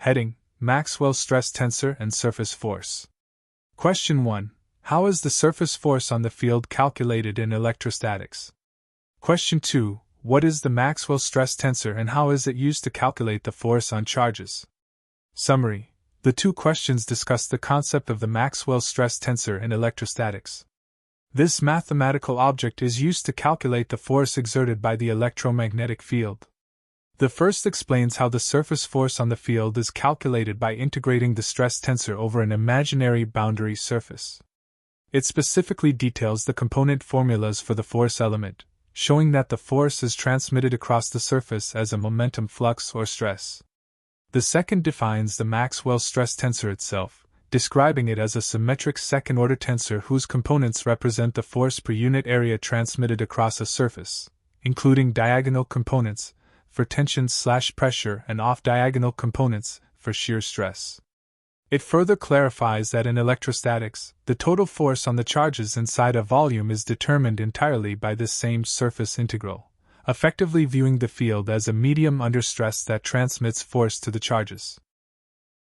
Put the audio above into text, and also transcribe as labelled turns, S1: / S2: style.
S1: Heading: Maxwell Stress Tensor and Surface Force. Question 1. How is the surface force on the field calculated in electrostatics? Question 2. What is the Maxwell Stress Tensor and how is it used to calculate the force on charges? Summary. The two questions discuss the concept of the Maxwell Stress Tensor in electrostatics. This mathematical object is used to calculate the force exerted by the electromagnetic field. The first explains how the surface force on the field is calculated by integrating the stress tensor over an imaginary boundary surface. It specifically details the component formulas for the force element, showing that the force is transmitted across the surface as a momentum flux or stress. The second defines the Maxwell stress tensor itself, describing it as a symmetric second-order tensor whose components represent the force per unit area transmitted across a surface, including diagonal components for tension/pressure and off-diagonal components for shear stress. It further clarifies that in electrostatics, the total force on the charges inside a volume is determined entirely by this same surface integral, effectively viewing the field as a medium under stress that transmits force to the charges.